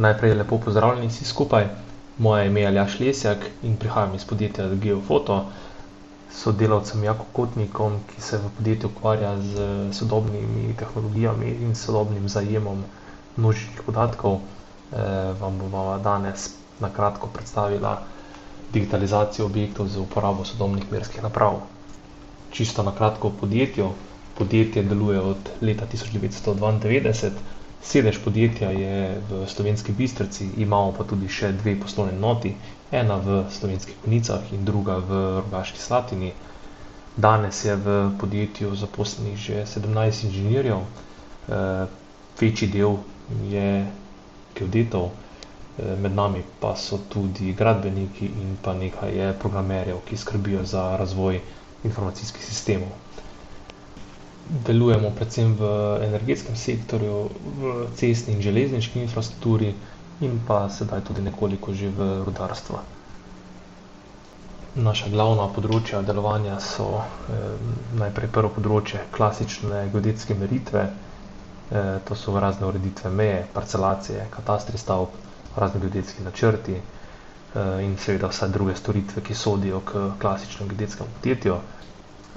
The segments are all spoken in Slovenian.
Najprej lepo pozdravljeni vsi skupaj. Moje ime je Aljaž Lesjak in prihajam iz podjetja Geofoto. S sodelavcem Jako Kotnikom, ki se v podjetju ukvarja z sodobnimi tehnologijami in sodobnim zajemom množičnih podatkov, vam bova danes na kratko predstavila digitalizacijo objektov z uporabo sodobnih merskih naprav. Čisto na kratko o podjetju. Podjetje deluje od leta 1992. Sedež podjetja je v Slovenski Bistrici, imamo pa tudi še dve poslovni enoti, ena v Slovenskih Konjicah in druga v Rogaški Slatini. Danes je v podjetju zaposlenih že 17 inženirjev, večji del je geodetov, med nami pa so tudi gradbeniki in pa nekaj je programerjev, ki skrbijo za razvoj informacijskih sistemov. Delujemo predvsem v energetskem sektorju, v cestni in železniški infrastrukturi in pa sedaj tudi nekoliko že v rudarstvu. Naša glavna področja delovanja so najprej prvo področje klasične geodetske meritve, to so razne ureditve meje, parcelacije, katastri stavb, razni geodetski načrti in seveda vse druge storitve, ki sodijo k klasičnemu geodetskemu podjetju.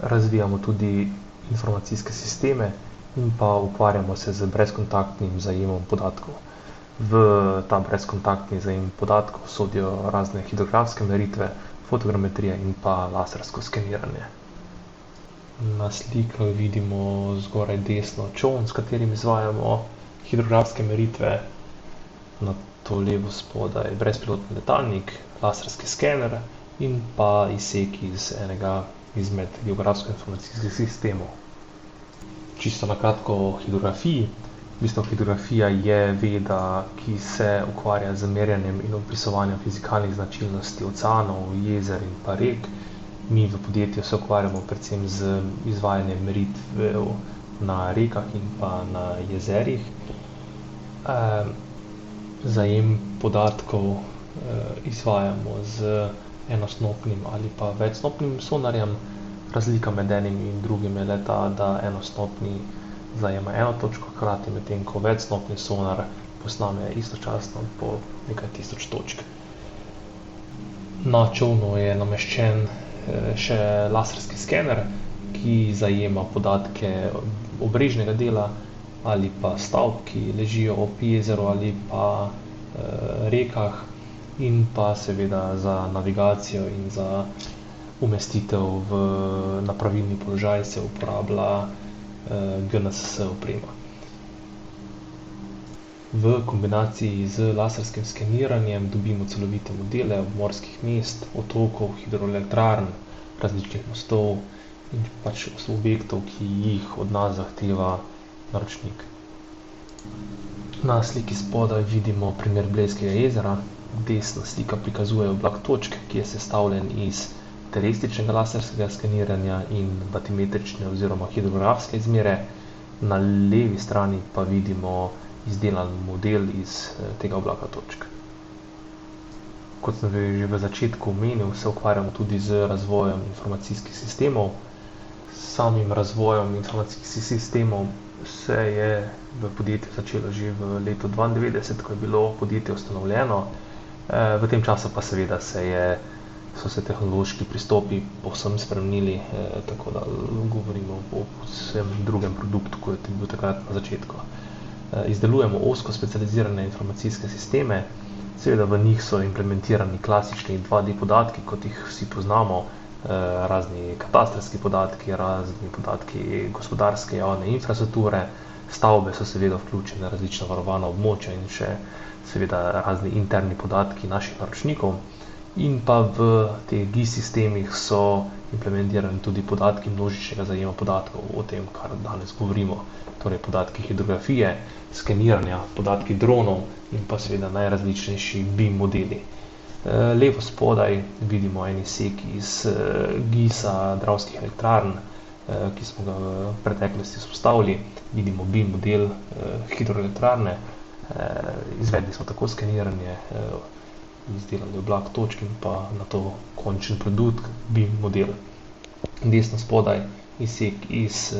Razvijamo tudi informacijske sisteme in pa ukvarjamo se z brezkontaktnim zajemom podatkov. V ta brezkontaktni zajem podatkov sodijo razne hidrografske meritve, fotogrametrija in pa lasersko skeniranje. Na slikah vidimo zgoraj desno čoln, s katerim izvajamo hidrografske meritve, nato levo spodaj brezpilotni letalnik, laserski skener in pa izsek iz enega izmed geografsko-informacijskih sistemov. Čisto na kratko o hidrografiji. V bistvu hidrografija je veda, ki se ukvarja z merjenjem in opisovanjem fizikalnih značilnosti oceanov, jezer in pa rek. Mi v podjetju se ukvarjamo predvsem z izvajanjem meritev na rekah in pa na jezerih. Zajem podatkov izvajamo z enosnopnim ali pa večsnopnim sonarjem. Razlika med enim in drugim je le ta, da enosnopni zajema eno točko hkrati, medtem ko večsnopni sonar posname istočasno po nekaj tisoč točk. Na čolnu je nameščen še laserski skener, ki zajema podatke obrežnega dela ali pa stavb, ki ležijo ob jezeru ali pa rekah, in pa seveda za navigacijo in za umestitev na pravilni položaj se uporablja GNSS oprema. V kombinaciji z laserskim skeniranjem dobimo celovite modele obmorskih mest, otokov, hidroelektrarn, različnih mostov in pač objektov, ki jih od nas zahteva naročnik. Na sliki spodaj vidimo primer Blejskega jezera. Desna slika prikazuje oblak točk, ki je sestavljen iz terestičnega laserskega skeniranja in batimetrične oziroma hidrografske izmere. Na levi strani pa vidimo izdelan model iz tega oblaka točk. Kot sem že v začetku omenil, se ukvarjamo tudi z razvojem informacijskih sistemov. S samim razvojem informacijskih sistemov se je v podjetju začelo že v letu 1992, ko je bilo podjetje ustanovljeno. V tem času pa seveda so se tehnološki pristopi povsem spremenili, tako da govorimo o povsem drugem produktu, kot je bil takrat na začetku. Izdelujemo ozko specializirane informacijske sisteme, seveda v njih so implementirani klasični 2D podatki, kot jih vsi poznamo, razni katastrski podatki, razni podatki gospodarske javne infrastrukture, stavbe so seveda vključene, različna varovana območja in še seveda razni interni podatki naših naročnikov. In pa v teh GIS sistemih so implementirani tudi podatki množičnega zajema podatkov, o tem, kar danes govorimo. Torej podatki hidrografije, skeniranja, podatki dronov in pa seveda najrazličnejši BIM modeli. Levo spodaj vidimo en izsek iz GIS-a Dravskih elektrarn, ki smo ga v preteklosti vzpostavili. Vidimo BIM model hidroelektrarne, izvedli smo tako skeniranje, izdelali oblak točk in pa nato končen produkt, BIM model. Desno spodaj izsek iz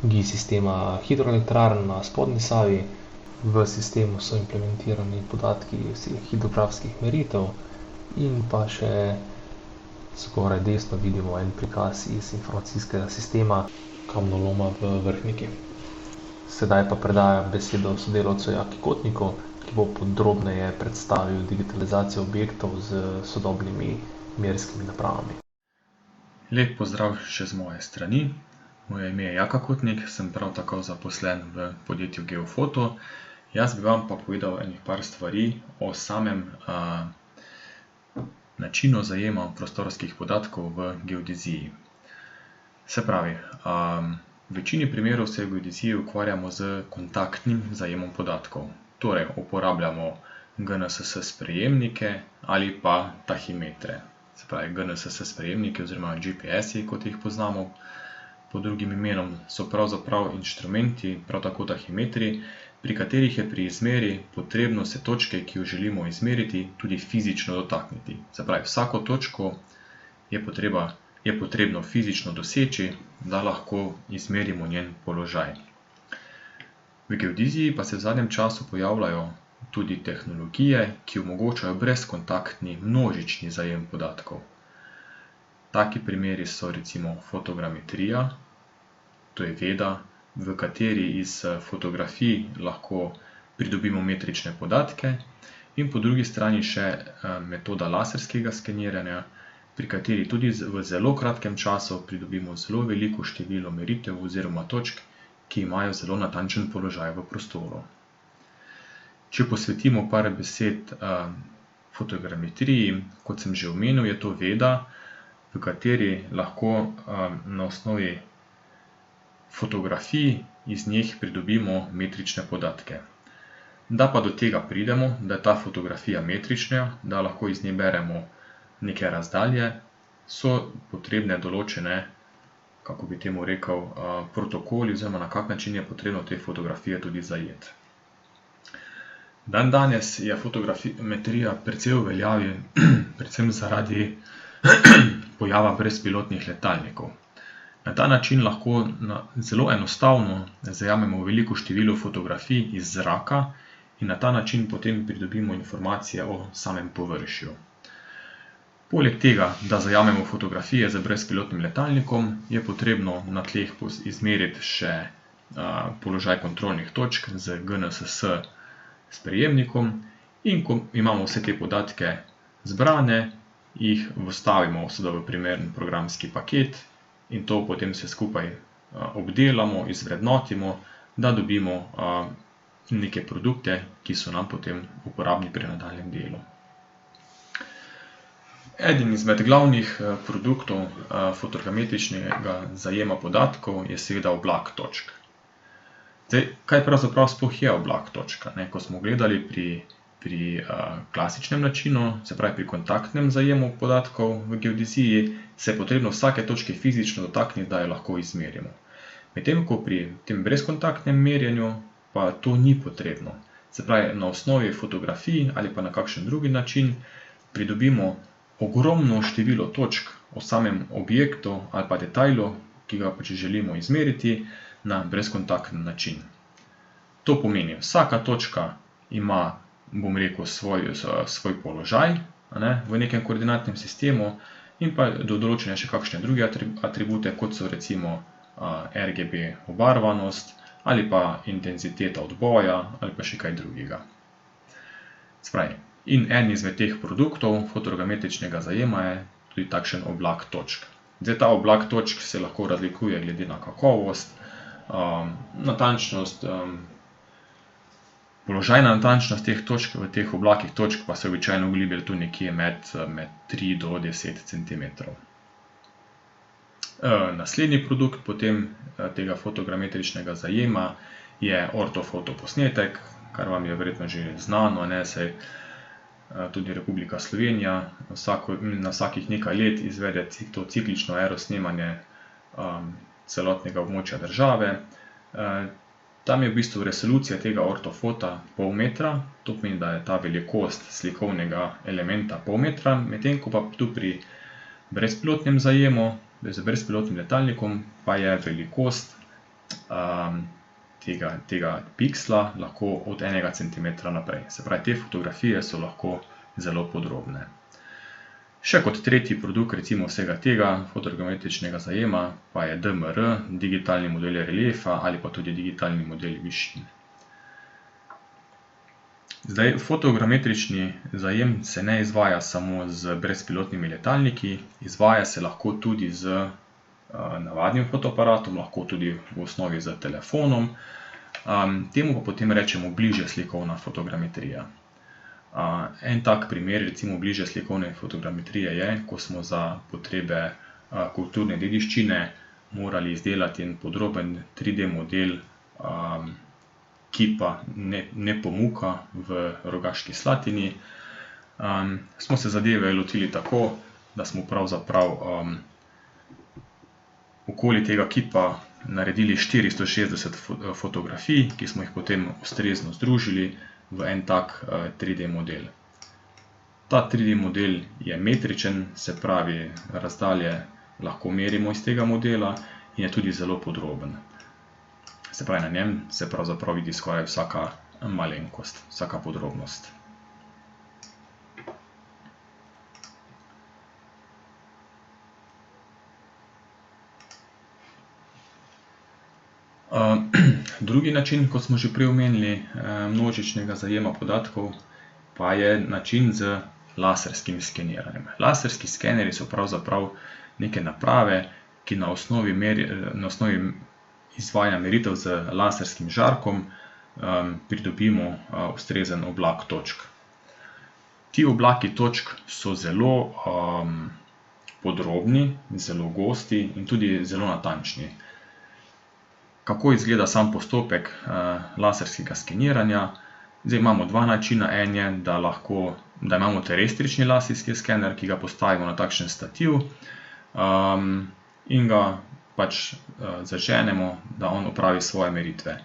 GIS sistema hidroelektrarn na spodnji Savi. V sistemu so implementirani podatki vseh hidrografskih meritev in pa še zgoraj desno vidimo en prikaz iz informacijskega sistema kamnoloma v Vrhniki. Sedaj pa predajam besedo sodelavcu Jaki Kotniku, ki bo podrobneje predstavil digitalizacijo objektov z sodobnimi merskimi napravami. Lep pozdrav še z moje strani. Moje ime je Jaka Kotnik, sem prav tako zaposlen v podjetju Geofoto. Jaz bi vam pa povedal par stvari o samem načinu zajema prostorskih podatkov v geodeziji. Se pravi, v večini primerov se v geodeziji ukvarjamo z kontaktnim zajemom podatkov. Torej, uporabljamo GNSS sprejemnike ali pa tahimetre. Se pravi, GNSS sprejemniki oziroma GPS-i, kot jih poznamo. Pod drugim imenom so pravzaprav inštrumenti, prav tako tahimetri, pri katerih je pri izmeri potrebno se točke, ki jo želimo izmeriti, tudi fizično dotakniti. Se pravi, vsako točko je potrebno fizično doseči, da lahko izmerimo njen položaj. V geodeziji pa se v zadnjem času pojavljajo tudi tehnologije, ki omogočajo brezkontaktni množični zajem podatkov. Taki primeri so recimo fotogrametrija, to je veda, v kateri iz fotografij lahko pridobimo metrične podatke, in po drugi strani še metoda laserskega skeniranja, pri kateri tudi v zelo kratkem času pridobimo zelo veliko število meritev oziroma točk, ki imajo zelo natančen položaj v prostoru. Če posvetimo par besed fotogrametriji, kot sem že omenil, je to veda, v kateri lahko na osnovi fotografij iz njih pridobimo metrične podatke. Da pa do tega pridemo, da je ta fotografija metrična, da lahko iz nje beremo neke razdalje, so potrebne določene, kako bi temu rekel, protokoli oziroma na kak način je potrebno te fotografije tudi zajeti. Dandanes je fotogrametrija precej v veljavi, predvsem zaradi pojava brezpilotnih letalnikov. Na ta način lahko zelo enostavno zajamemo veliko število fotografij iz zraka in na ta način potem pridobimo informacije o samem površju. Poleg tega, da zajamemo fotografije z brezpilotnim letalnikom, je potrebno na tleh izmeriti še položaj kontrolnih točk z GNSS sprejemnikom, in ko imamo vse te podatke zbrane, jih vstavimo v primeren programski paket in to potem se skupaj obdelamo, izvrednotimo, da dobimo neke produkte, ki so nam potem uporabni pri nadaljnjem delu. Eden izmed glavnih produktov fotogrametričnega zajema podatkov je seveda oblak točk. Zdaj, kaj pravzaprav sploh je oblak točk? Ko smo gledali pri klasičnem načinu, se pravi pri kontaktnem zajemu podatkov v geodeziji, se je potrebno vsake točke fizično dotakniti, da jo lahko izmerimo. Medtem ko pri tem brezkontaktnem merjenju pa to ni potrebno. Se pravi, na osnovi fotografij ali pa na kakšen drugi način pridobimo ogromno število točk o samem objektu ali pa detajlu, ki ga pač želimo izmeriti na brezkontaktni način. To pomeni, vsaka točka ima, bom rekel, svoj položaj v nekem koordinatnem sistemu in pa do določene še kakšne druge atribute, kot so recimo RGB obarvanost ali pa intenziteta odboja ali pa še kaj drugega. Se pravi, in en izmed teh produktov fotogrametričnega zajema je tudi takšen oblak točk. Zdaj, ta oblak točk se lahko razlikuje glede na kakovost, natančnost, položajna natančnost teh točk v teh oblakih točk pa se običajno giblje tu nekje med 3 do 10 cm. Naslednji produkt potem tega fotogrametričnega zajema je ortofoto posnetek, kar vam je verjetno že znano, saj tudi Republika Slovenija na vsakih nekaj let izvede to ciklično aerosnemanje celotnega območja države. Tam je v bistvu resolucija tega ortofota pol metra, to pomeni, da je ta velikost slikovnega elementa pol metra, medtem ko pa tu pri brezpilotnem zajemu, z brezpilotnim letalnikom, pa je velikost tega piksla lahko od 1 centimetra naprej. Se pravi, te fotografije so lahko zelo podrobne. Še kot tretji produkt recimo vsega tega fotogrametričnega zajema pa je DMR, digitalni model reliefa ali pa tudi digitalni model višin. Zdaj, fotogrametrični zajem se ne izvaja samo z brezpilotnimi letalniki, izvaja se lahko tudi z navadnim fotoaparatom, lahko tudi v osnovi z telefonom. Temu pa potem rečemo bližje slikovna fotogrametrija. En tak primer recimo bližje slikovne fotogrametrije je, ko smo za potrebe kulturne dediščine morali izdelati en podroben 3D model kipa Nepomuka v Rogaški Slatini. Smo se zadeve lotili tako, da smo pravzaprav okoli tega kipa naredili 460 fotografij, ki smo jih potem ustrezno združili v en tak 3D model. Ta 3D model je metričen, se pravi, razdalje lahko merimo iz tega modela in je tudi zelo podroben. Se pravi, na njem se pravzaprav vidi skoraj vsaka malenkost, vsaka podrobnost. Drugi način, kot smo že prej omenili, množičnega zajema podatkov, pa je način z laserskim skeniranjem. Laserski skenerji so pravzaprav neke naprave, ki na osnovi izvajanja meritev z laserskim žarkom pridobimo ustrezen oblak točk. Ti oblaki točk so zelo podrobni, zelo gosti in tudi zelo natančni. Kako izgleda sam postopek laserskega skeniranja? Zdaj imamo dva načina. En je, da imamo terestrični laserski skener, ki ga postavimo na takšen stativ in ga pač zaženemo, da on opravi svoje meritve.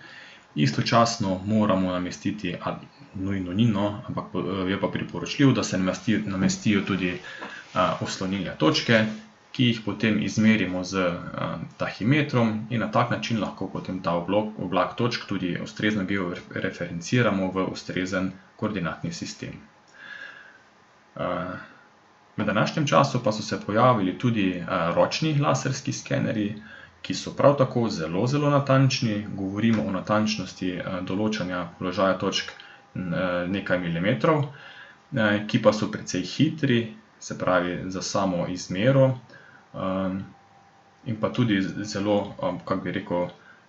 Istočasno moramo namestiti, nujno ni, ampak je pa priporočljivo, da se namestijo tudi oslonilne točke, ki jih potem izmerimo z tahimetrom in na tak način lahko potem ta oblak točk tudi ustrezno georeferenciramo v ustrezen koordinatni sistem. V današnjem času pa so se pojavili tudi ročni laserski skenerji, ki so prav tako zelo, zelo natančni. Govorimo o natančnosti določanja položaja točk nekaj milimetrov, ki pa so precej hitri, se pravi za samo izmero, in pa tudi zelo,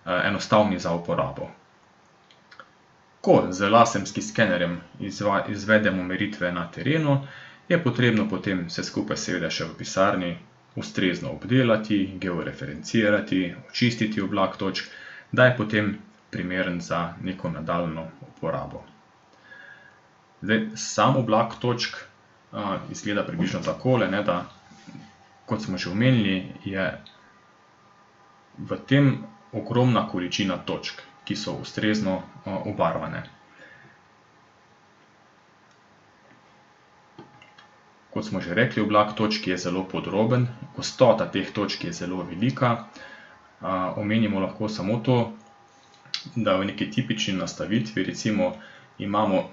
enostavni za uporabo. Ko z laserskim skenerjem izvedemo meritve na terenu, je potrebno potem vse skupaj seveda še v pisarni ustrezno obdelati, georeferencirati, očistiti oblak točk, da je potem primeren za neko nadaljnjo uporabo. Zdaj, sam oblak točk izgleda približno takole, da, kot smo že omenili, je v tem ogromna količina točk, ki so ustrezno obarvane. Kot smo že rekli, oblak točk je zelo podroben, gostota teh točk je zelo velika. Omenimo lahko samo to, da v neki tipični nastavitvi recimo imamo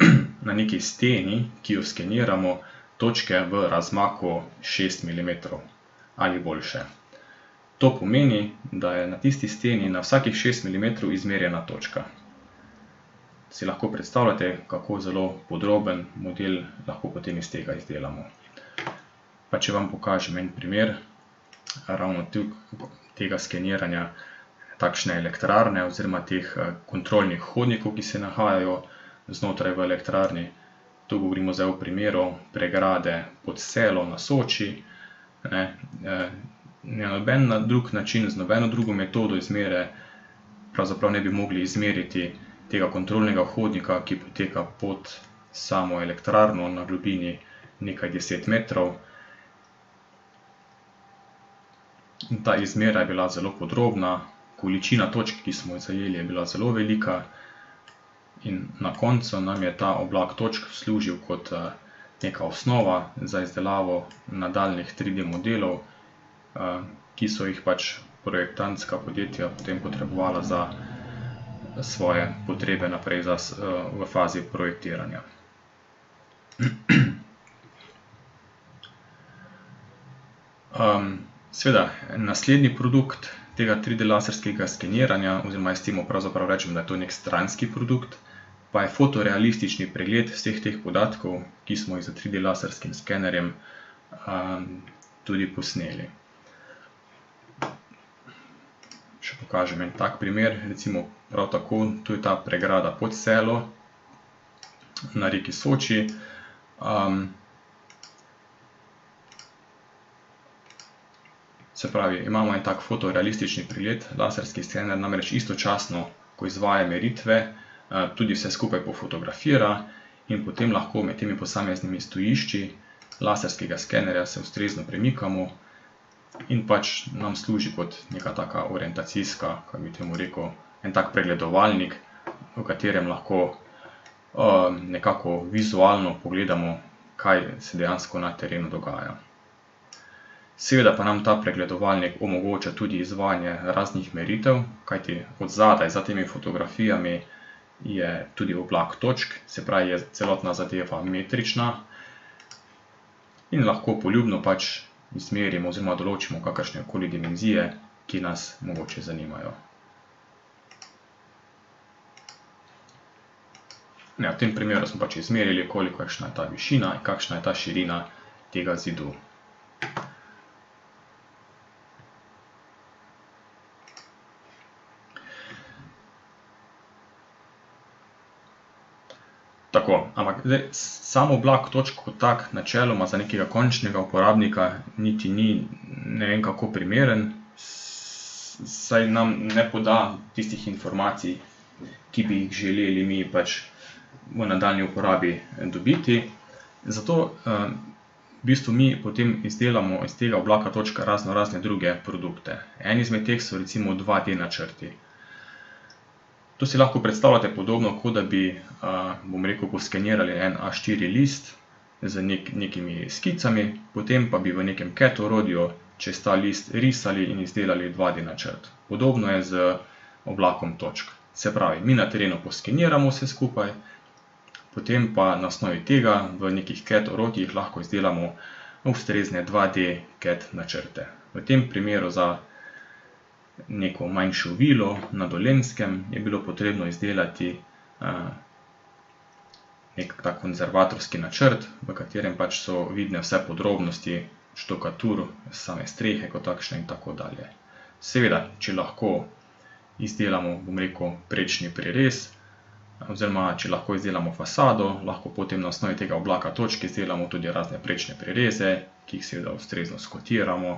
na neki steni, ki jo skeniramo, točke v razmaku 6 mm ali boljše. To pomeni, da je na tisti steni na vsakih 6 mm izmerjena točka. Si lahko predstavljate, kako zelo podroben model lahko potem iz tega izdelamo. Pa če vam pokažem en primer ravno tega skeniranja takšne elektrarne oziroma teh kontrolnih hodnikov, ki se nahajajo znotraj v elektrarni. Tu govorimo zdaj o primeru pregrade pod Selo na Soči. Na noben drug način, z nobeno drugo metodo izmere pravzaprav ne bi mogli izmeriti tega kontrolnega hodnika, ki poteka pod samo elektrarno na globini nekaj 10 metrov. In ta izmera je bila zelo podrobna, količina točk, ki smo jo zajeli, je bila zelo velika in na koncu nam je ta oblak točk služil kot neka osnova za izdelavo nadaljnjih 3D modelov, ki so jih pač projektantska podjetja potem potrebovala za svoje potrebe naprej v fazi projektiranja. Seveda, naslednji produkt tega 3D laserskega skeniranja, oziroma jaz temu pravzaprav rečem, da je to nek stranski produkt, pa je fotorealistični pregled vseh teh podatkov, ki smo jih z 3D laserskim skenerjem tudi posneli. Še pokažem en tak primer, recimo prav tako, tu je ta pregrada pod Selo na reki Soči. Se pravi, imamo en tak fotorealistični pregled, laserski skener namreč istočasno, ko izvaja meritve, tudi vse skupaj pofotografira in potem lahko med temi posameznimi stojišči laserskega skenerja se ustrezno premikamo in pač nam služi kot neka taka orientacijska, kako bi temu rekel, en tak pregledovalnik, v katerem lahko nekako vizualno pogledamo, kaj se dejansko na terenu dogaja. Seveda pa nam ta pregledovalnik omogoča tudi izvajanje raznih meritev, kajti od zadaj za temi fotografijami je tudi oblak točk, se pravi, je celotna zadeva metrična in lahko poljubno pač izmerimo oziroma določimo kakršnekoli dimenzije, ki nas mogoče zanimajo. V tem primeru smo pač izmerili, kakšna je ta višina in kakšna je ta širina tega zidu. Tako, ampak sam oblak točk kot tak načeloma za nekega končnega uporabnika niti ni ne vem kako primeren, saj nam ne poda tistih informacij, ki bi jih želeli mi pač v nadaljnji uporabi dobiti. Zato v bistvu mi potem izdelamo iz tega oblaka točk razne druge produkte. En izmed teh so recimo 2D načrti. To si lahko predstavljate podobno, kot da bi, bom rekel, poskenirali en A4 list z nekimi skicami, potem pa bi v nekem CAD orodju čez ta list risali in izdelali 2D načrt. Podobno je z oblakom točk. Se pravi, mi na terenu poskeniramo vse skupaj, potem pa na osnovi tega v nekih CAD orodjih lahko izdelamo ustrezne 2D CAD načrte. V tem primeru za neko manjšo vilo na Dolenjskem je bilo potrebno izdelati nek tak konzervatorski načrt, v katerem pač so vidne vse podrobnosti, štukatur, same strehe kot takšne in tako dalje. Seveda, če lahko izdelamo, bom rekel, prečni prerez, oziroma če lahko izdelamo fasado, lahko potem na osnovi tega oblaka točk izdelamo tudi razne prečne prereze, ki jih seveda ustrezno skotiramo.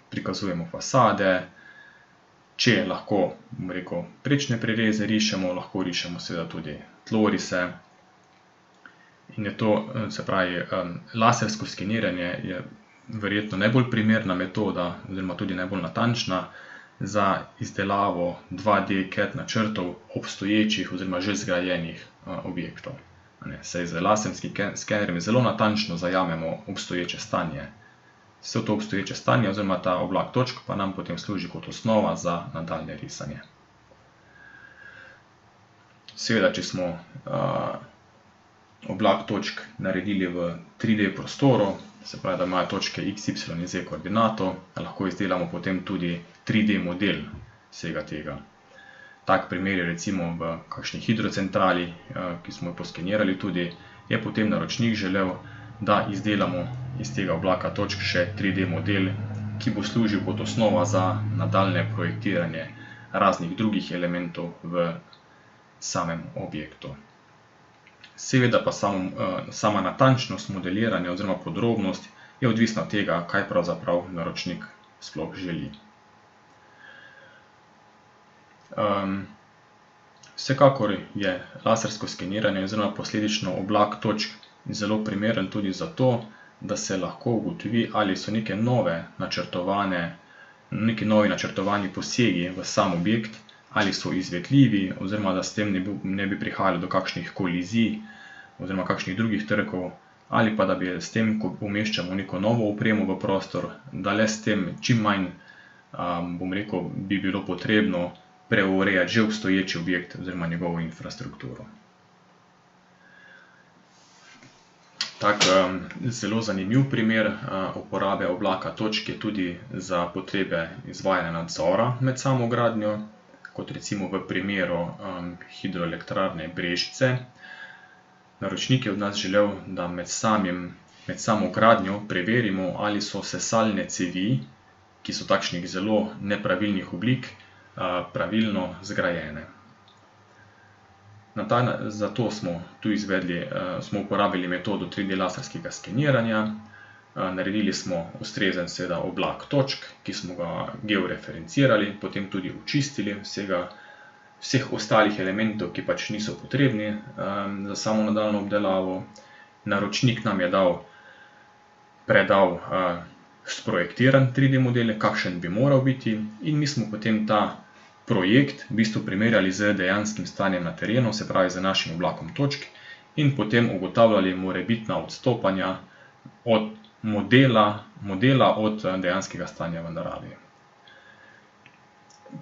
Prikazujemo fasade, če lahko, bom rekel, prečne prereze rišemo, lahko rišemo seveda tudi tlorise. In je to, se pravi, lasersko skeniranje je verjetno najbolj primerna metoda oziroma tudi najbolj natančna za izdelavo 2D CAD načrtov obstoječih oziroma že zgrajenih objektov. Saj z laserskim skenerjem zelo natančno zajamemo obstoječe stanje. Vse to obstoječe stanje oziroma ta oblak točk pa nam potem služi kot osnova za nadaljnje risanje. Seveda, če smo oblak točk naredili v 3D prostoru, se pravi, da imajo točke x, y in z koordinato, lahko izdelamo potem tudi 3D model vsega tega. Tak primer je recimo v kakšni hidrocentrali, ki smo jo poskenirali tudi, je potem naročnik želel, da izdelamo iz tega oblaka točk še 3D model, ki bo služil kot osnova za nadaljnje projektiranje raznih drugih elementov v samem objektu. Seveda pa sama natančnost modeliranja oziroma podrobnost je odvisna od tega, kaj pravzaprav naročnik sploh želi. Vsekakor je lasersko skeniranje oziroma posledično oblak točk zelo primeren tudi zato, da se lahko ugotovi, ali so neki novi načrtovani posegi v sam objekt, ali so izvedljivi, oziroma da s tem ne bi prihajalo do kakšnih kolizij oziroma kakšnih drugih trkov, ali pa da bi s tem, ko umeščamo neko novo opremo v prostor, da le s tem čim manj, bom rekel, bi bilo potrebno preurejati že obstoječi objekt oziroma njegovo infrastrukturo. Tak zelo zanimiv primer uporabe oblaka točk je tudi za potrebe izvajanja nadzora med samo gradnjo, kot recimo v primeru hidroelektrarne Brežice. Naročnik je od nas želel, da med samo gradnjo preverimo, ali so sesalne cevi, ki so takšnih zelo nepravilnih oblik, pravilno zgrajene. Zato smo tu smo uporabili metodo 3D laserskega skeniranja, naredili smo ustrezen oblak točk, ki smo ga georeferencirali, potem tudi očistili vseh ostalih elementov, ki pač niso potrebni za samo nadaljnjo obdelavo. Naročnik nam je predal sprojektiran 3D model, kakšen bi moral biti, in mi smo potem ta projekt v bistvu primerjali z dejanskim stanjem na terenu, se pravi z našim oblakom točk, in potem ugotavljali morebitna odstopanja od modela od dejanskega stanja v naravi.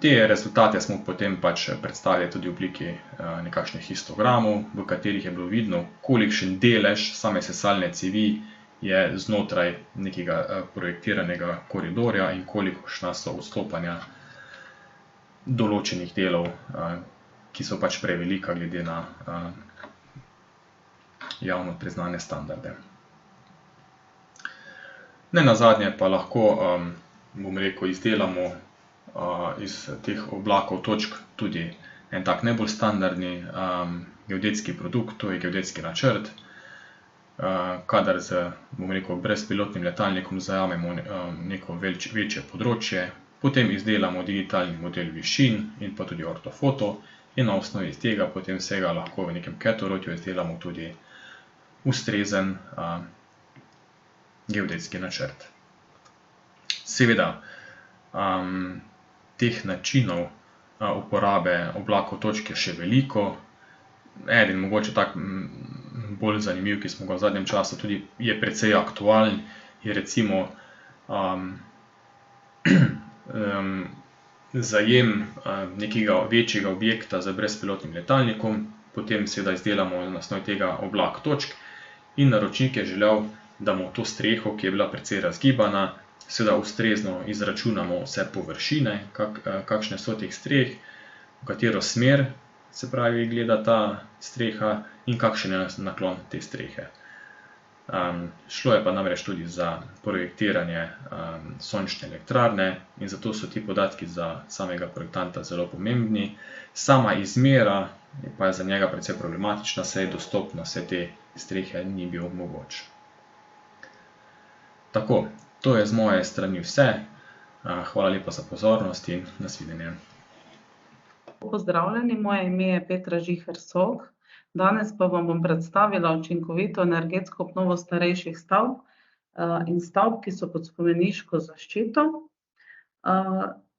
Te rezultate smo potem pač predstavili tudi v obliki nekakšnih histogramov, v katerih je bilo vidno, kolikšen delež same sesalne cevi je znotraj nekega projektiranega koridorja in kolikšna so odstopanja določenih delov, ki so pač prevelika glede na javno priznane standarde. Nenazadnje pa lahko, izdelamo iz teh oblakov točk tudi en tak najbolj standardni geodetski produkt, to je geodetski načrt, kadar z brezpilotnim letalnikom zajamemo neko večje področje, potem izdelamo digitalni model višin in pa tudi ortofoto in na osnovi tega potem vsega lahko v nekem CAD-orodju izdelamo tudi ustrezen geodetski načrt. Seveda, teh načinov uporabe oblakov točk je še veliko. Eden mogoče tak bolj zanimiv, ki smo ga v zadnjem času tudi je precej aktualen, je recimo zajem nekega večjega objekta z brezpilotnim letalnikom, potem seveda izdelamo na osnovi tega oblak točk in naročnik je želel, da mu to streho, ki je bila precej razgibana, seveda ustrezno izračunamo vse površine, kakšne so teh streh, v katero smer, se pravi, gleda ta streha in kakšen je naklon te strehe. Šlo je pa namreč tudi za projektiranje sončne elektrarne in zato so ti podatki za samega projektanta zelo pomembni. Sama izmera pa je za njega precej problematična, saj dostop na vse te strehe ni bil mogoč. Tako, to je z moje strani vse. Hvala lepa za pozornost in nasvidenje. Pozdravljeni, moje ime je Petra Žiher-Sok. Danes pa vam bom predstavila učinkovito energetsko obnovo starejših stavb in stavb, ki so pod spomeniško zaščito.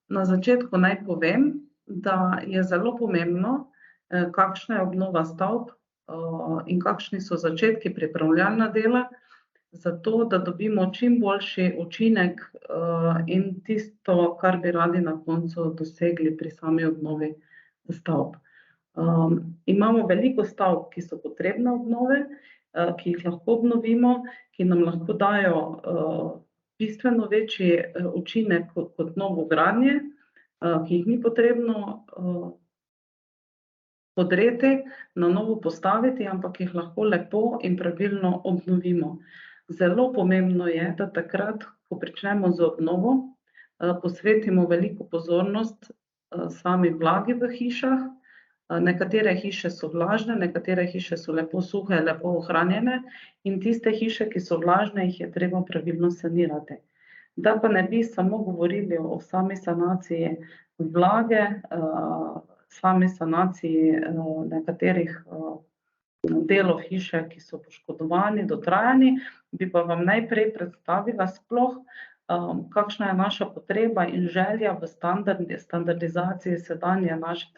Na začetku naj povem, da je zelo pomembno, kakšna je obnova stavb in kakšni so začetki pripravljalna dela, zato da dobimo čim boljši učinek in tisto, kar bi radi na koncu dosegli pri sami obnovi stavb. Imamo veliko stavb, ki so potrebne obnove, ki jih lahko obnovimo, ki nam lahko dajo bistveno večji učinek kot novogradnje, ki jih ni potrebno podreti, na novo postaviti, ampak jih lahko lepo in pravilno obnovimo. Zelo pomembno je, da takrat, ko pričnemo z obnovo, posvetimo veliko pozornost sami vlagi v hišah. Nekatere hiše so vlažne, nekatere hiše so lepo suhe, lepo ohranjene in tiste hiše, ki so vlažne, jih je treba pravilno sanirati. Da pa ne bi samo govorili o sami sanaciji vlage, sami sanaciji nekaterih delov hiše, ki so poškodovani, dotrajani, bi pa vam najprej predstavila sploh, kakšna je naša potreba in želja v standardizaciji sedanje naše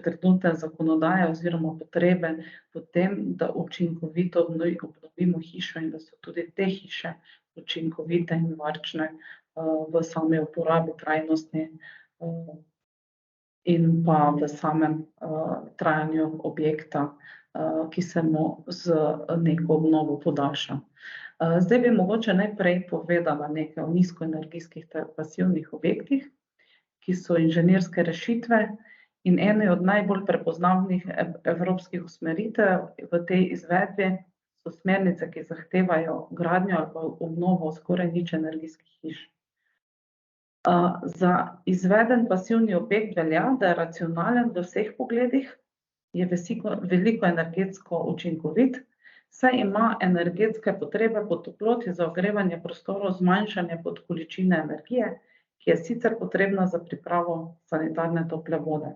trenutne zakonodaje oziroma potrebe po tem, da učinkovito obnovimo hišo in da so tudi te hiše učinkovite in varčne v sami uporabi trajnostni in pa v samem trajanju objekta, ki se mu z neko obnovo podaljša. Zdaj bi mogoče najprej povedala nekaj o nizkoenergijskih ter pasivnih objektih, ki so inženirske rešitve in ene od najbolj prepoznavnih evropskih usmeritev v tej izvedbi so smernice, ki zahtevajo gradnjo ali pa obnovo skoraj nič energijskih hiš. Za izveden pasivni objekt velja, da je racionalen v vseh pogledih, je veliko energetsko učinkovit, saj ima energetske potrebe po toploti za ogrevanje prostorov zmanjšanje pod količine energije, ki je sicer potrebna za pripravo sanitarne tople vode.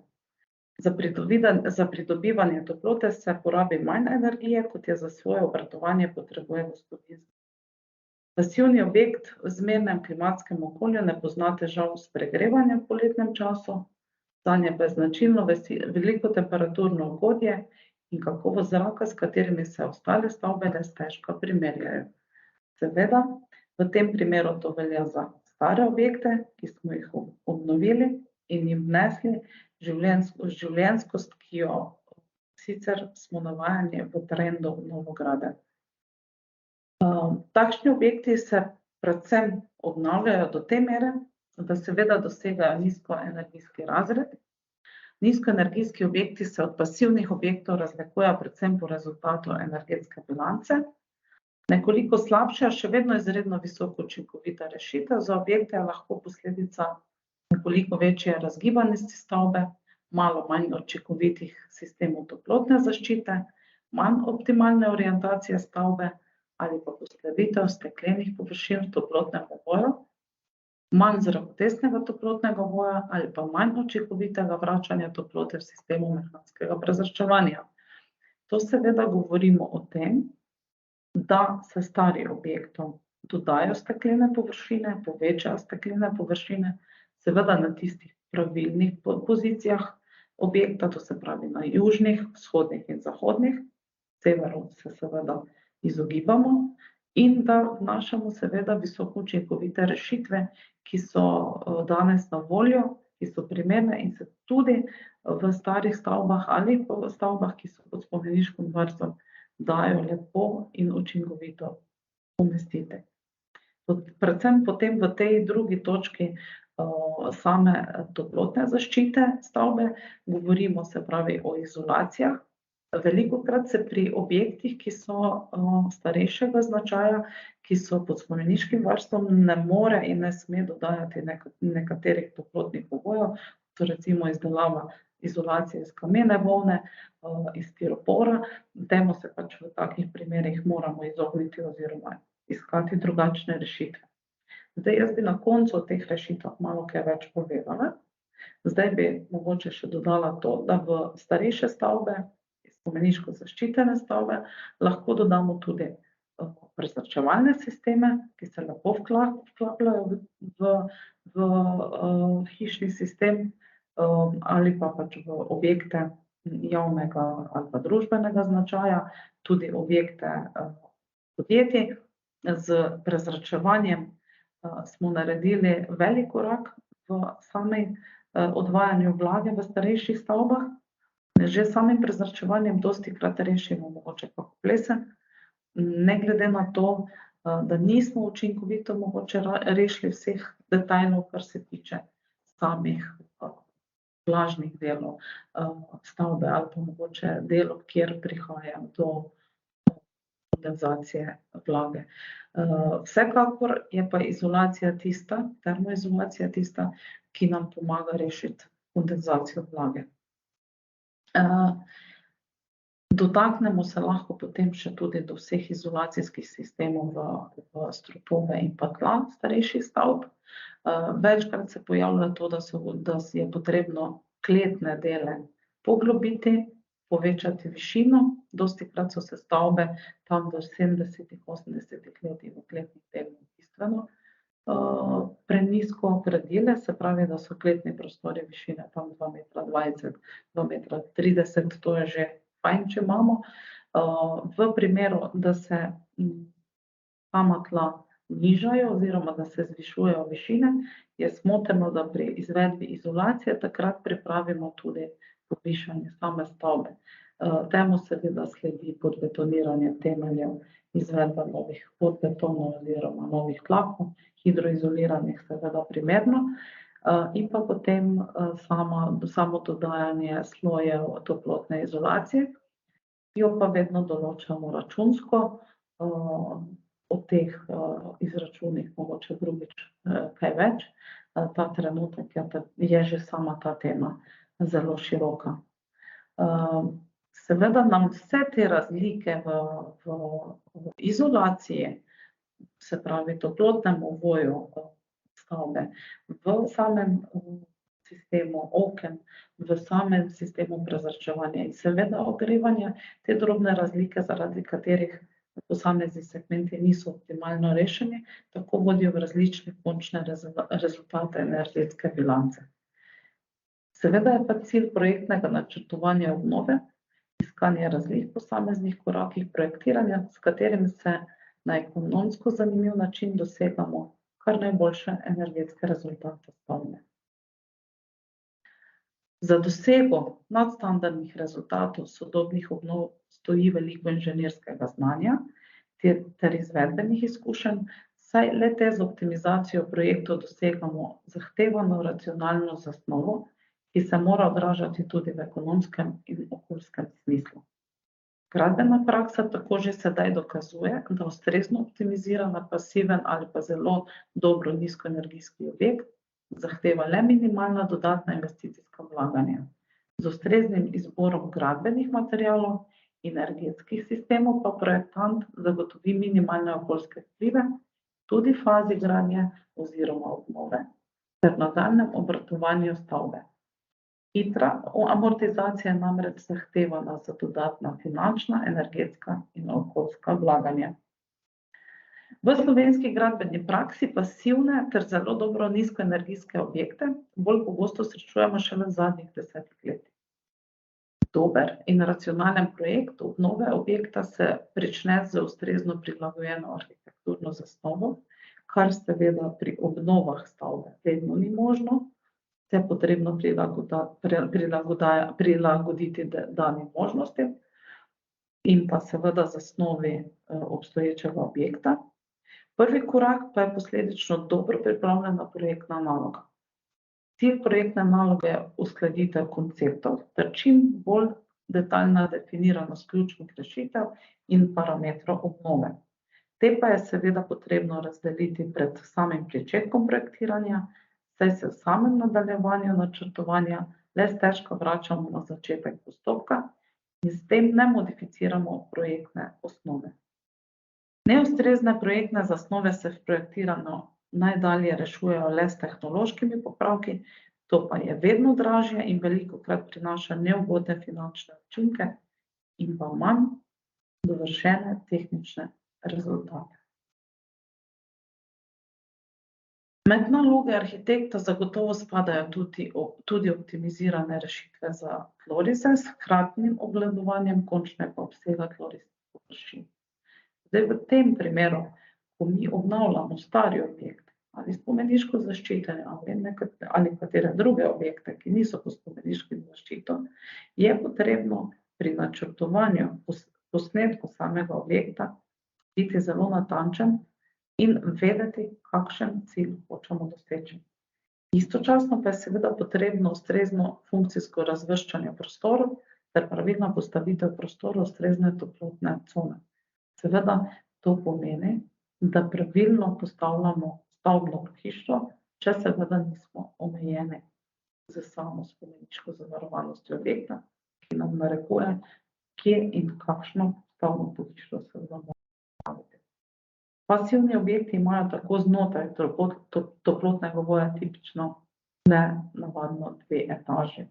Za pridobivanje toplote se porabi manj energije, kot je za svoje obratovanje potrebuje gospodinjstvo. Pasivni objekt v zmernem klimatskem okolju ne pozna težav s pregrevanjem v poletnem času, zanje pa je značilno veliko temperaturno ugodje in kakovost zraka, s katerimi se ostale stavbe le stežka primerjajo. Seveda, v tem primeru to velja za stare objekte, ki smo jih obnovili in jim vnesli življenjskost, ki jo sicer smo navajeni v trendu novogradnje. Takšni objekti se predvsem obnavljajo do te mere, da seveda dosegajo nizkoenergijski razred. Nizkoenergijski objekti se od pasivnih objektov razlikujejo predvsem po rezultatu energetske bilance. Nekoliko slabša, še vedno izredno visoko učinkovita rešitev za objekte je lahko posledica nekoliko večje razgibanosti stavbe, malo manj učinkovitih sistemov toplotne zaščite, manj optimalne orientacije stavbe ali pa postavitev steklenih površin v toplotnem oboju, manj zrakotesnega toplotnega oboja ali pa manj učinkovitega vračanja toplote v sistemu mehanskega prezračevanja. To seveda govorimo o tem, da se starim objektom dodajo steklene površine, povečajo steklene površine, seveda na tistih pravilnih pozicijah objekta, to se pravi na južnih, vzhodnih in zahodnih, severu se seveda izogibamo, in da vnašamo seveda visoko učinkovite rešitve, ki so danes na voljo, ki so primerne in se tudi v starih stavbah ali pa v stavbah, ki so pod spomeniškim varstvom, dajo lepo in učinkovito umestiti. Predvsem potem v tej drugi točki same toplotne zaščite stavbe govorimo, se pravi, o izolacijah. Velikokrat se pri objektih, ki so starejšega značaja, ki so pod spomeniškim varstvom, ne more in ne sme dodajati nekaterih toplotnih pogojev, to recimo izdelava izolacije iz kamene volne, iz stiropora, temu se pač v takih primerih moramo izogniti oziroma iskati drugačne rešitve. Zdaj, jaz bi na koncu o teh rešitvah malo kaj več povedala. Zdaj bi mogoče še dodala to, da v starejše stavbe, spomeniško zaščitene stavbe, lahko dodamo tudi prezračevalne sisteme, ki se lepo vklapljajo v hišni sistem ali pa pač v objekte javnega ali pa družbenega značaja, tudi objekte podjetij. Z prezračevanjem smo naredili velik korak v samem odvajanju vlage v starejših stavbah. Že samim prezračevanjem dostikrat rešimo mogoče kako plesen, ne glede na to, da nismo učinkovito mogoče rešili vseh detajlov, kar se tiče samih vlažnih delov stavbe ali pa mogoče delov, kjer prihaja do kondenzacije vlage. Vsekakor je pa izolacija tista, termoizolacija tista, ki nam pomaga rešiti kondenzacijo vlage. Dotaknemo se lahko potem še tudi do vseh izolacijskih sistemov v stropove in pa tla starejših stavb. Večkrat se pojavlja to, da je potrebno kletne dele poglobiti, povečati višino. Dostikrat so se stavbe tam v 70., 80. letih v kletnih delih bistveno prenizko gradile, se pravi, da so kletni prostori višine tam 2,20 m, 2,30 m, to je že fajn, če imamo. V primeru, da se sama tla nižajo oziroma da se zvišujejo višine, je smotrno, da pri izvedbi izolacije takrat pripravimo tudi povišanje same stavbe. Temu seveda sledi podbetoniranje temeljev, izvedba novih podbetonov oziroma novih tlakov, hidroizoliranih seveda primerno, in pa potem samo dodajanje slojev toplotne izolacije, ki jo pa vedno določamo računsko, o teh izračunih mogoče drugič kaj več. Ta trenutek je že sama ta tema zelo široka. Seveda nam vse te razlike v izolaciji, se pravi toplotnem ovoju stavbe, v samem sistemu oken, v samem sistemu prezračevanja in seveda ogrevanja, te drobne razlike, zaradi katerih posamezni segmenti niso optimalno rešeni, tako vodijo v različne končne rezultate energetske bilance. Seveda je pa cilj projektnega načrtovanja obnove iskanje razlik v posameznih korakih projektiranja, s katerim se na ekonomsko zanimiv način dosegamo kar najboljše energetske rezultate stavbe. Za dosego nadstandardnih rezultatov sodobnih obnov stoji veliko inženirskega znanja ter izvedbenih izkušenj, saj le-te z optimizacijo projektov dosegamo zahtevano racionalno zasnovo, ki se mora odražati tudi v ekonomskem in okoljskem smislu. Gradbena praksa tako že sedaj dokazuje, da ustrezno optimizirana pasiven ali pa zelo dobro nizkoenergijski objekt zahteva le minimalna dodatna investicijska vlaganja. Z ustreznim izborom gradbenih materialov in energetskih sistemov pa projektant zagotovi minimalne okoljske vplive tudi v fazi gradnje oziroma obnove ter nadaljnjem obratovanju stavbe. Hitra amortizacija je namreč zahtevana za dodatna finančna, energetska in okoljska vlaganja. V slovenski gradbeni praksi pasivne ter zelo dobro nizkoenergijske objekte bolj pogosto srečujemo šele v zadnjih 10 letih. Dober in racionalen projekt obnove objekta se prične z ustrezno prilagojeno arhitekturno zasnovo, kar seveda pri obnovah stavbe vedno ni možno, se je potrebno prilagoditi danim možnostim in pa seveda zasnovi obstoječega objekta. Prvi korak pa je posledično dobro pripravljena projektna naloga. Cilj projektne naloge je uskladitev konceptov ter čim bolj detaljna definiranost ključnih rešitev in parametrov obnove. Te pa je seveda potrebno razdeliti pred samim pričetkom projektiranja, saj se v samem nadaljevanju načrtovanja le stežka vračamo na začetek postopka in s tem ne modificiramo projektne osnove. Neustrezne projektne zasnove se v projektiranju najdalje rešujejo le s tehnološkimi popravki, to pa je vedno dražje in velikokrat prinaša neugodne finančne učinke in pa manj dovršene tehnične rezultate. Med naloge arhitekta zagotovo spadajo tudi optimizirane rešitve za tlorise s hkratnim obvladovanjem končnega obsega tlorisnih površin. Zdaj v tem primeru, ko mi obnavljamo stari objekt ali spomeniško zaščitene ali katere druge objekte, ki niso pod spomeniško zaščito, je potrebno pri načrtovanju posnetkov samega objekta biti zelo natančen in vedeti, kakšen cilj hočemo doseči. Istočasno pa je seveda potrebno ustrezno funkcijsko razvrščanje prostorov ter pravilna postavitev prostorov ustrezne toplotne cone. Seveda to pomeni, da pravilno postavljamo stavbno hišo, če seveda nismo omejeni s samo spomeniško zavarovanostjo objekta, ki nam narekuje, kje in kakšno stavbno hišo seveda moramo postaviti. Pasivni objekti imajo tako znotraj toplotnega ovoja tipično le navadno 2 etaži.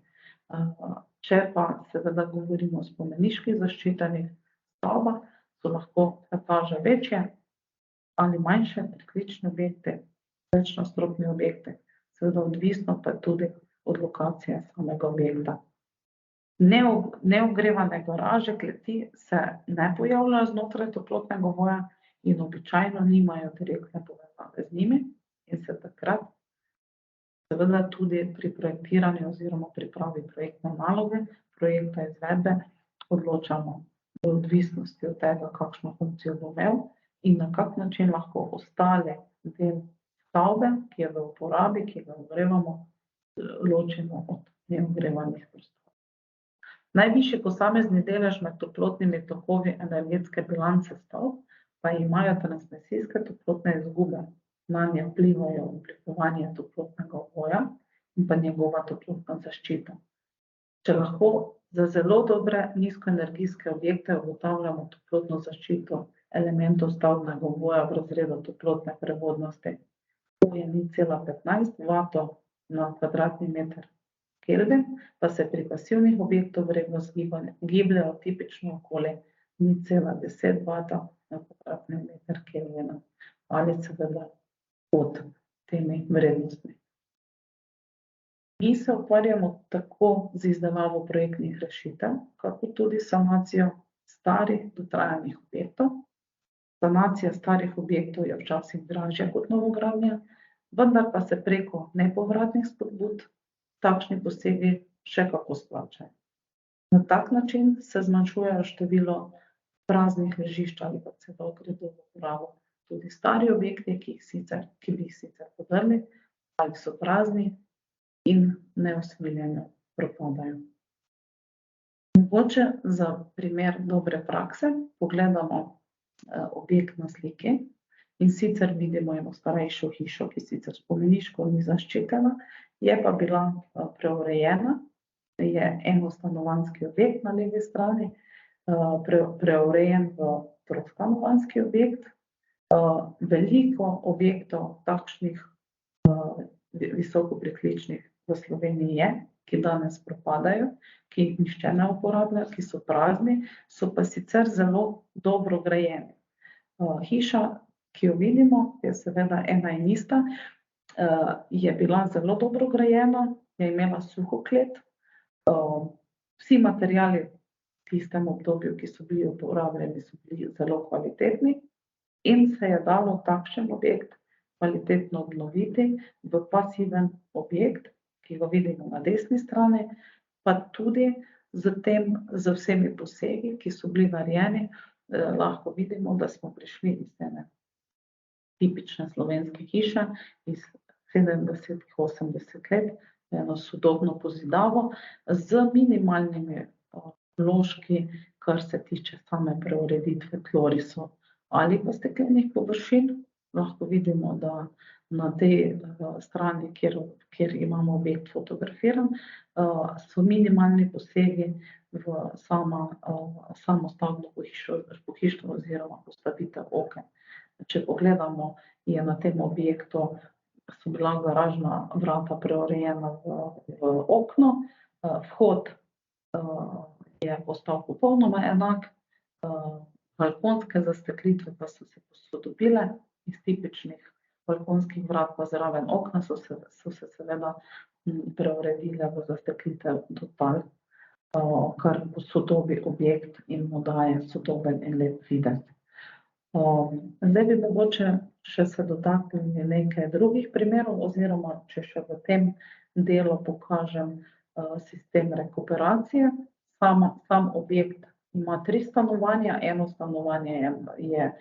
Če pa seveda govorimo o spomeniških zaščitenih stavbah, so lahko etaže večje ali manjše, pritlični objekti, večnadstropni objekti, seveda odvisno pa tudi od lokacije samega objekta. Neogrevane garaže, kleti se ne pojavljajo znotraj toplotnega ovoja in običajno nimajo direktne povezave z njimi in se takrat seveda tudi pri projektiranju oziroma pripravi projektne naloge, projekta izvedbe odločamo v odvisnosti od tega, kakšno funkcijo bo imel in na kak način lahko ostale del stavbe, ki je v uporabi, ki ga ogrevamo, ločimo od neogrevanih prostorov. Najvišji posamezni delež med toplotnimi tokovi energetske bilance stavb pa imajo transmisijske toplotne izgube. Nanje vplivajo oblikovanje toplotnega oboja in pa njegova toplotna zaščita. Če lahko za zelo dobre nizkoenergijske objekte ugotavljamo toplotno zaščito elementov stavbnega oboja v razredu toplotne prevodnosti, to je 0,15 W na kvadratni meter Kelvin, pa se pri pasivnih objektov vrednost gibljejo tipično okoli 0,10 W na kvadratni meter Kelvina ali seveda pod temi vrednostmi. Mi se ukvarjamo tako z izdelavo projektnih rešitev, kakor tudi sanacijo starih dotrajanih objektov. Sanacija starih objektov je včasih dražja kot novogradnja, vendar pa se preko nepovratnih spodbud takšni posegi še kako splačajo. Na tak način se zmanjšuje število praznih ležišč ali pa celo gredo v uporabo tudi stari objekti, ki bi jih sicer podrli ali so prazni in neusmiljeno propadajo. Mogoče za primer dobre prakse pogledamo objekt na sliki in sicer vidimo eno starejšo hišo, ki sicer spomeniško ni zaščitena, je pa bila preurejena, je enostanovanjski objekt na levi strani, preurejen v trostanovanjski objekt. Veliko objektov takšnih visokopritličnih v Sloveniji je, ki danes propadajo, ki jih nihče ne uporablja, ki so prazni, so pa sicer zelo dobro grajeni. Hiša, ki jo vidimo, je seveda ena in ista, je bila zelo dobro grajena, je imela suhoklet, vsi materiali v tistem obdobju, ki so bili uporabljeni, so bili zelo kvalitetni in se je dalo takšen objekt kvalitetno obnoviti v pasiven objekt, ki ga vidimo na desni strani, pa tudi z vsemi posegi, ki so bili narejeni, lahko vidimo, da smo prišli iz ene tipične slovenske hiše iz 70., 80 let, eno sodobno pozidavo z minimalnimi vložki, kar se tiče same preureditve tlorisov ali pa steklenih površin. Lahko vidimo, da na tej strani, kjer imamo objekt fotografiran, so minimalni posegi v samo stavbno pohištvo oziroma postavitev oken. Če pogledamo, je na tem objektu so bila garažna vrata preurejena v okno, vhod je postal popolnoma enak, balkonske zasteklitve pa so se posodobile, iz tipičnih balkonskih vrat pa zraven okna so se seveda preuredile v zasteklitev do tal, kar posodobi objekt in mu daje sodoben in lep videz. Zdaj bi mogoče še se dotaknili nekaj drugih primerov oziroma če še v tem delu pokažem sistem rekuperacije. Sam objekt ima 3 stanovanja, eno stanovanje je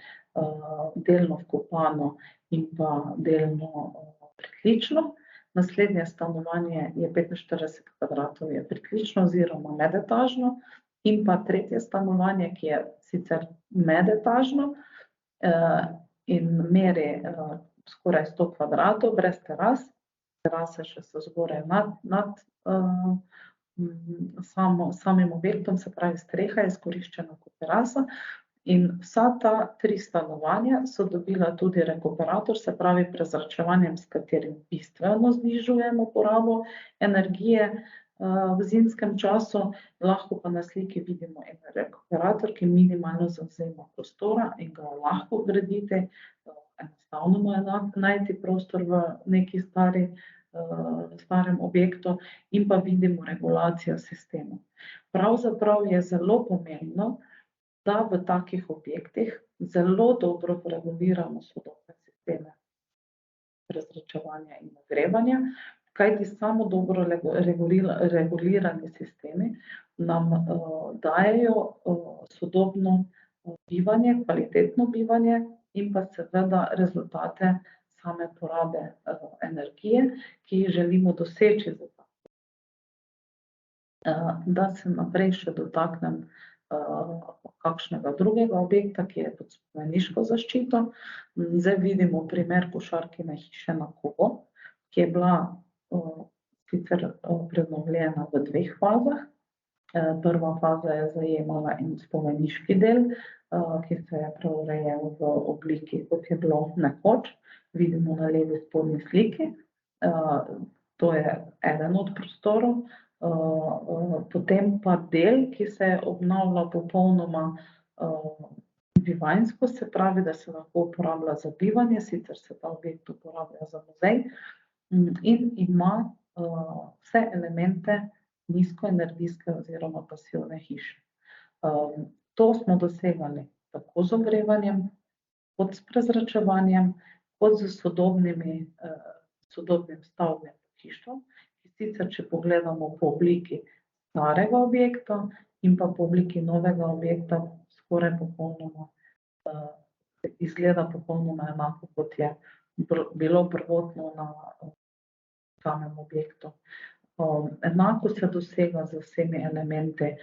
delno vkopano in pa delno pritlično. Naslednje stanovanje je 45 kvadratov, je pritlično oziroma medetažno in pa tretje stanovanje, ki je sicer medetažno in meri skoraj 100 kvadratov brez teras. Terase še so zgoraj nad samim objektom, se pravi streha je izkoriščena kot terasa in vsa ta 3 stanovanja so dobila tudi rekuperator, se pravi prezračevanjem, s katerim bistveno znižujemo porabo energije v zimskem času. Lahko pa na sliki vidimo en rekuperator, ki minimalno zavzema prostora in ga lahko vgraditi. Enostavno mu je najti prostor v neki starem objektu in pa vidimo regulacijo sistema. Pravzaprav je zelo pomembno, da v takih objektih zelo dobro reguliramo sodobne sisteme prezračevanja in ogrevanja, kajti samo dobro regulirani sistemi nam dajejo sodobno bivanje, kvalitetno bivanje in pa seveda rezultate same porabe energije, ki jih želimo doseči. Da se naprej še dotaknem kakšnega drugega objekta, ki je pod spomeniško zaščito. Zdaj vidimo primer Košarkine hiše na Kogo, ki je bila sicer prenovljena v 2 fazah. Prva faza je zajemala en spomeniški del, ki se je preurejal v obliki, kot je bilo nekoč. Vidimo na levi spodnji sliki. To je eden od prostorov. Potem pa del, ki se je obnavljal popolnoma bivanjsko, se pravi, da se lahko uporablja za bivanje, sicer se ta objekt uporablja za muzej, in ima vse elemente nizkoenergijske oziroma pasivne hiše. To smo dosegali tako z ogrevanjem, kot s prezračevanjem, kot s sodobnim stavbnim pohištvom, ki sicer, če pogledamo po obliki starega objekta in pa po obliki novega objekta, skoraj popolnoma izgleda popolnoma enako, kot je bilo prvotno na samem objektu. Enako se dosega z vsemi elementi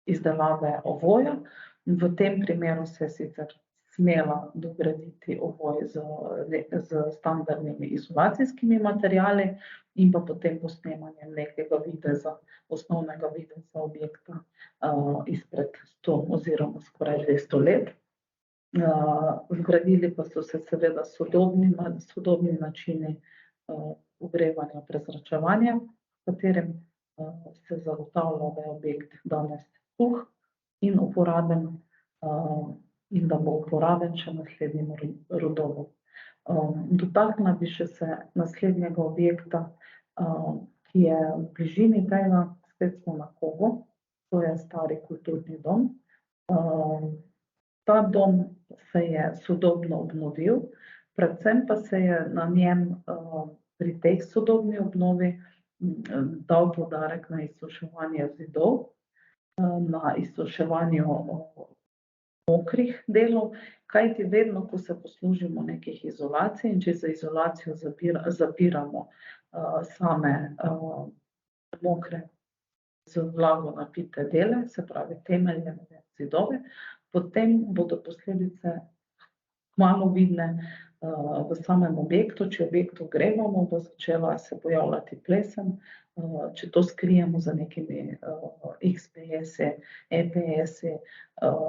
izdelave ovoja. V tem primeru se je sicer smela dograditi ovoj z standardnimi izolacijskimi materiali in pa potem posnemanjem nekega videza, osnovnega videza objekta izpred 100 oziroma skoraj 200 let. Zgradili pa so se seveda sodobni načini ogrevanja, prezračevanja, v katerem se zagotavlja, da je objekt danes suh in uporaben in da bo uporaben še naslednjim rodovom. Dotaknila bi še se naslednjega objekta, ki je v bližini tega, spet smo na Kogu, to je stari kulturni dom. Ta dom se je sodobno obnovil, predvsem pa se je na njem pri tej sodobni obnovi dal poudarek na izsuševanje zidov, na izsuševanju mokrih delov, kajti vedno, ko se poslužimo nekih izolacij in če za izolacijo zapiramo same mokre z vlago napite dele, se pravi temelje, zidove, potem bodo posledice kmalu vidne v samem objektu. Če objekt ogrevamo, bo začela se pojavljati plesen, če to skrijemo za nekimi XPS-i, EPS-i,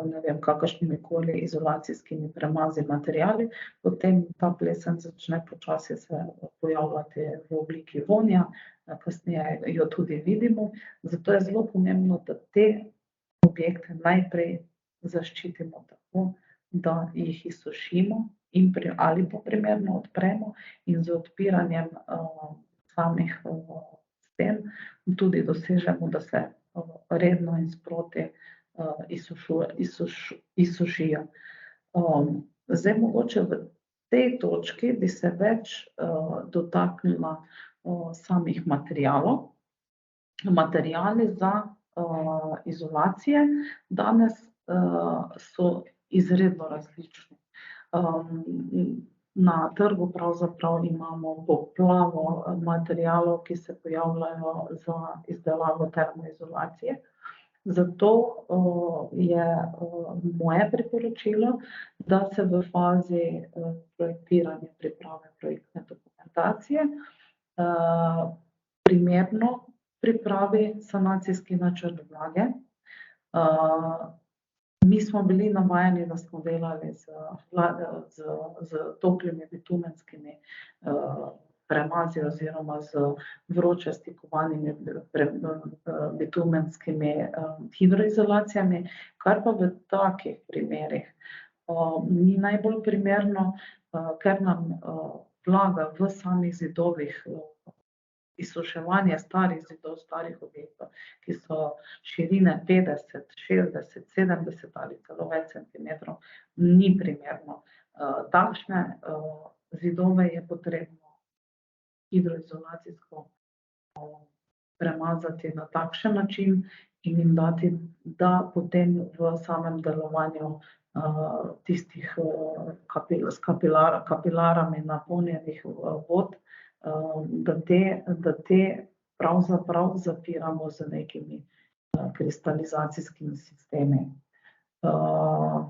ne vem, kakršnimikoli izolacijskimi premazi materiali, potem ta plesen začne počasi se pojavljati v obliki vonja, kasneje jo tudi vidimo, zato je zelo pomembno, da te objekte najprej zaščitimo tako, da jih izsušimo ali pa primerno odpremo in z odpiranjem samih sten tudi dosežemo, da se redno in sproti izsušijo. Zdaj mogoče v tej točki bi se več dotaknila samih materialov. Materiali za izolacije danes so izredno različni. Na trgu pravzaprav imamo poplavo materialov, ki se pojavljajo za izdelavo termoizolacije. Zato je moje priporočilo, da se v fazi projektiranja priprave projektne dokumentacije primerno pripravi sanacijski načrt vlage. Mi smo bili navajeni, da smo delali z toplimi bitumenskimi premazi oziroma z vroče stikovanimi bitumenskimi hidroizolacijami, kar pa v takih primerih ni najbolj primerno, ker nam vlaga v samih zidovih izsuševanje starih zidov, starih objektov, ki so širine 50, 60, 70 ali celo več centimetrov, ni primerno. Takšne zidove je potrebno hidroizolacijsko premazati na takšen način in jim dati, da potem v samem delovanju tistih s kapilarami napolnjenih vod, da te pravzaprav zapiramo z nekimi kristalizacijskimi sistemi.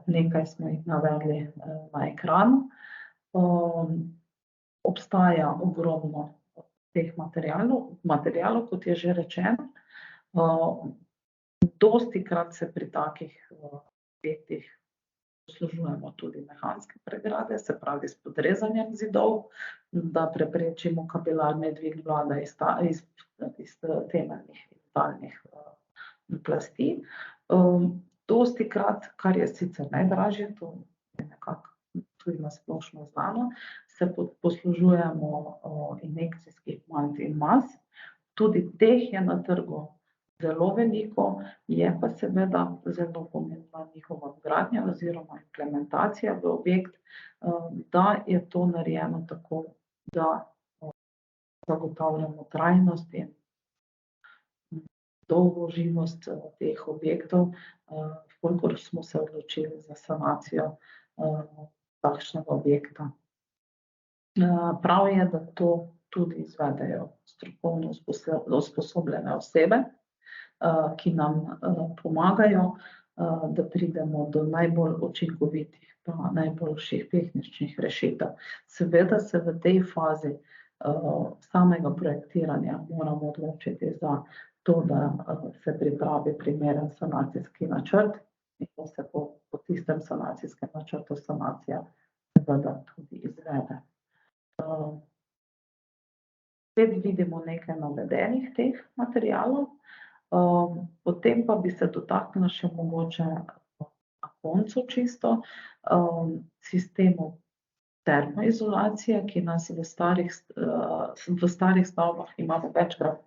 Nekaj smo jih navedli na ekranu. Obstaja ogromno teh materialov, kot je že rečeno. Dostikrat se pri takih objektih poslužujemo tudi mehanske pregrade, se pravi s podrezanjem zidov, da preprečimo kapilarni dvig vlage iz temeljnih in daljnih plasti. Dostikrat, kar je sicer najdražje, to je nekako tudi na splošno znano, se poslužujemo injekcijskih malt in mas. Tudi teh je na trgu zelo veliko, je pa seveda zelo pomembna njihova vgradnja oziroma implementacija v objekt, da je to narejeno tako, da zagotavljamo trajnost in dolgo živost teh objektov, v kolikor smo se odločili za sanacijo takšnega objekta. Prav je, da to tudi izvedejo strokovno usposobljene osebe, ki nam pomagajo, da pridemo do najbolj učinkovitih pa najboljših tehničnih rešitev. Seveda se v tej fazi samega projektiranja moramo odločiti za to, da se pripravi primeren sanacijski načrt in da se po tistem sanacijskem načrtu sanacija seveda tudi izvede. Spet vidimo nekaj navedenih teh materialov, potem pa bi se dotaknila še mogoče na koncu čisto sistemov termoizolacije, ki nas v starih stavbah imamo večkrat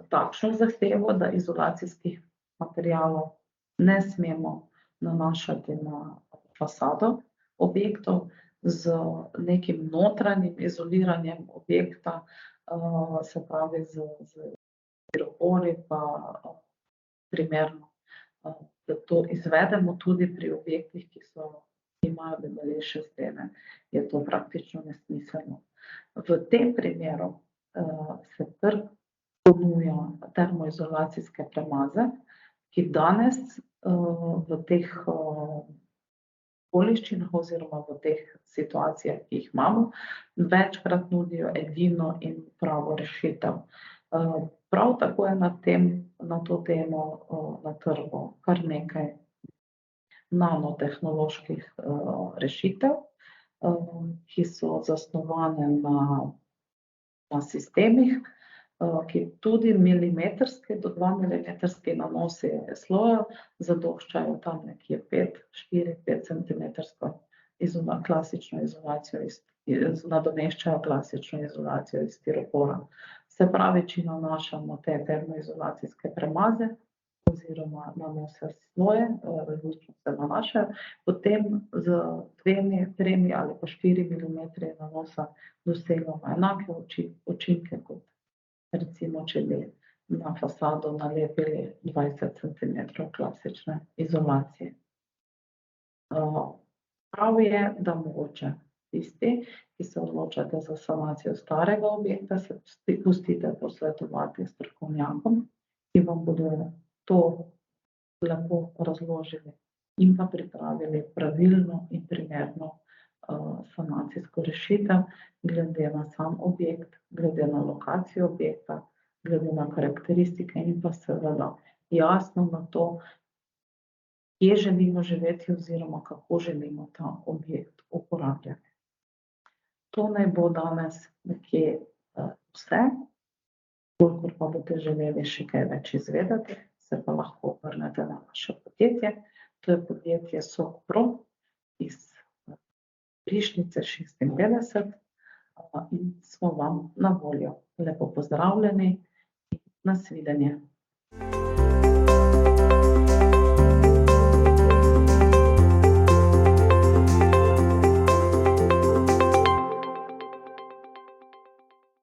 takšno zahtevo, da izolacijskih materialov ne smemo nanašati na fasado objektov, z nekim notranjim izoliranjem objekta, se pravi z stiropori pa primerno, da to izvedemo tudi pri objektih, ki imajo debelejše stene, je to praktično nesmiselno. V tem primeru se trg ponuja termoizolacijske premaze, ki danes v teh okoliščinah oziroma v teh situacijah, ki jih imamo, večkrat nudijo edino in pravo rešitev. Prav tako je na to temo na trgu kar nekaj nanotehnoloških rešitev, ki so zasnovane na sistemih, ki tudi milimetrski, do 2 milimetrski nanosi sloja zadoščajo tam nekje 4-5 centimetrsko klasično izolacijo, nadomeščajo klasično izolacijo iz stiropora. Se pravi, če nanašamo te termoizolacijske premaze oziroma nanose sloje, različno se nanašajo, potem z 2, 3 ali pa 4 milimetri nanosa dosegamo enake učinke, kot recimo, če bi na fasado nalepili 20 centimetrov klasične izolacije. Prav je, da mogoče tisti, ki se odločate za sanacijo starega objekta, se pustite posvetovati s strokovnjakom, ki vam bodo to lepo razložili in pa pripravili pravilno in primerno sanacijsko rešitev, glede na sam objekt, glede na lokacijo objekta, glede na karakteristike in pa seveda jasno na to, kje želimo živeti oziroma kako želimo ta objekt uporabljati. To naj bo danes nekje vse. Kolikor pa boste želeli še kaj več izvedeti, se pa lahko obrnete na naše podjetje. To je podjetje SOKPRO iz Prišnice 56 in smo vam na voljo Lepo pozdravljeni, nasvidenje.